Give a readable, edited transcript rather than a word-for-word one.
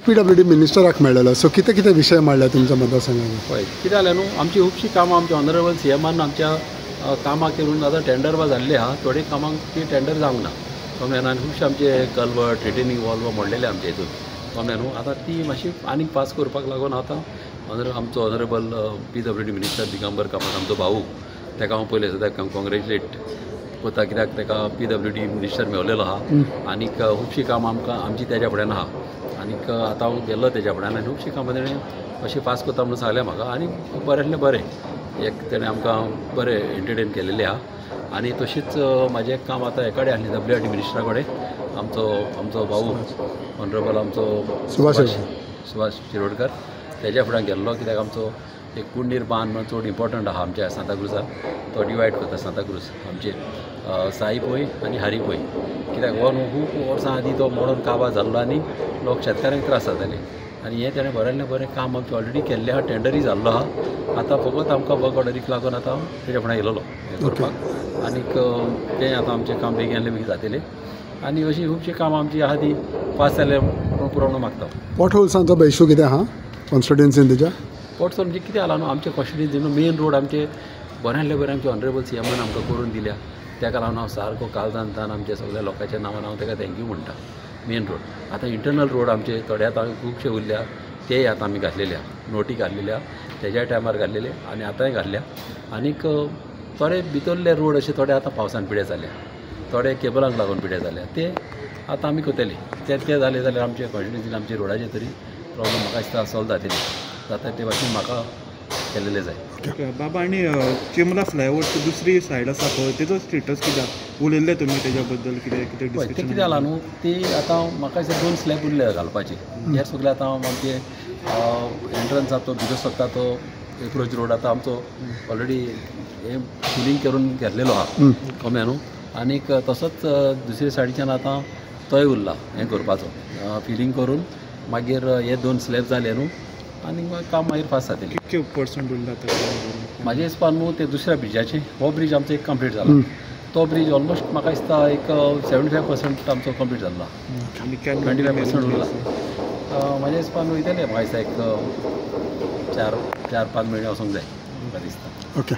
PWD मिनिस्टराक मेळ्ळेलो so कितें कितें विशय मांडल्या तुमच्या मतदारसंघात? पळय कितें जालें न्हू आमची खुबशीं कामां आमच्या ऑनरेबल CMन आमच्या कामां करून आतां टेंडर जाल्ले आहा थोडी कामांक ती टेंडर जावंक ना कळ्ळें आनी खुबशे आमचे कल्वर्ट रिटेनिंग वॉल्व मोडलेले आमचे हितून कळ्ळें न्हू आतां ती मातशी आनीक पास करपाक लागून आतां आमचो honourable PWD minister Digambar Kamat आमचो भाऊ ताका हांव पयले सद्याक कॉंग्रेच्युलेट कोता कित्याक ताका PWD मिनिस्टर मेळलेलो आहा आनीक खुबशीं कामां आमची तेज्या फुड्यान आहा आनीक आतां हांव गेल्लो तेज्या फुड्यान आनी खुबशीं कामां तेणें अशी पास करता म्हणून सांगलें म्हाका आनी बरेंतलें बरें एक तेणें आमकां बरें एंटरटेन केलेलें आहा आनी तशीच म्हाजें एक काम आतां हे कडेन आसलें WRD मिनिस्टरा कडेन आमचो भाऊ ऑनरेबल आमचो सुभाष शिरोडकर तेज्या फुड्यान गेल्लो कित्याक आमचो एक कुंडीर बांद म्हणून चड इम्पॉर्टंट आहा आमच्या सांताक्रुजाक तो डिवायड करता सांताक्रूज आमचे साई पळय आनी हारी पळय कित्याक हो न्हू खूब वर्सां आदीं तो मोडून काबार जाल्लो आनी लोक शेतकाऱ्यांक त्रास जाताले आनी हें तेणें बरेंतलें बरें काम आमचें ऑलरेडी केल्लें आहा टेंडरूय जाल्लो आहा आतां फकत आमकां वर्क ऑर्डरीक लागून आतां तेज्या फुड्यान येयलोलो हें करपाक आनीक तें आतां आमचें काम बेगीन बेगीन जातलें आनी अशीं खुबशीं कामां आमची आहा ती पास जाल्यार पुरोवण मागता. पोर्ट होल्सांचो इशू कितें आहा कॉन्स्टिट्युएन्सीन तुज्या? पोर्ट्स म्हणजे कितें जाला न्हू आमचे कॉन्स्टिट्युएन्सीन मेन रोड आमचे बरेंतले बरें आमचे ऑनरेबल CMन आमकां करून दिल्या तेका लागून हांव सारको काळजांतल्यान आमच्या सगळ्या लोकांच्या नांवान हांव ताका थँक्यू म्हणटा. मेन रोड आतां इंटरनल रोड आमचे थोडे आतां खुबशे उरल्या तेय आतां आमी घातलेले आहा नोटी घातलेल्या तेज्या टायमार घातलेले आनी आतांय घातल्या आनीक थोडे भितरले रोड अशे थोडे आतां पावसान पिड्यार जाल्या थोडे केबलांक लागून पिड्यार जाल्या ते आतां आमी करतले ते जाले जाल्यार आमचे कॉन्स्टिट्युएन्सीन आमचे रोडाचे तरी प्रॉब्लम म्हाका दिसता सॉल्व जातली जाता ते भाशेन म्हाका केल्लेले जाय. बाबा आनी चिमला फ्लायओवरची दुसरी सायड आसा पळय तेजो स्टेटस कित्याक उलयल्ले तुमी तेज्या बद्दल कितें ते कितें जाला न्हू ती आतां म्हाका दिसता 2 स्लॅब उरले घालपाची हे सगळे आतां आमचे एंट्रन्स आसा तो भितर सकता तो एप्रोच रोड आतां आमचो ऑलरेडी हे फिलिंग करून घेतलेलो आहा कम्या न्हू आनीक तसोच दुसरे सायडीच्यान आतां तोय उरला हें करपाचो फिलिंग करून मागीर हे 2 स्लॅब जाले न्हू आनी काम मागीर फास्ट जातलें. कितके % उरला म्हाज्या हिसपान न्हू ते दुसऱ्या ब्रिजाचे हो ब्रिज आमचो एक कंप्लीट जाला तो ब्रिज ऑलमोस्ट म्हाका दिसता एक 75% आमचो कंप्लीट जाल्लो 25% उरला म्हाज्या हिसपान वयतले म्हाका दिसता एक 4-5 म्हयने वचोंक जाय म्हाका दिसता. ओके.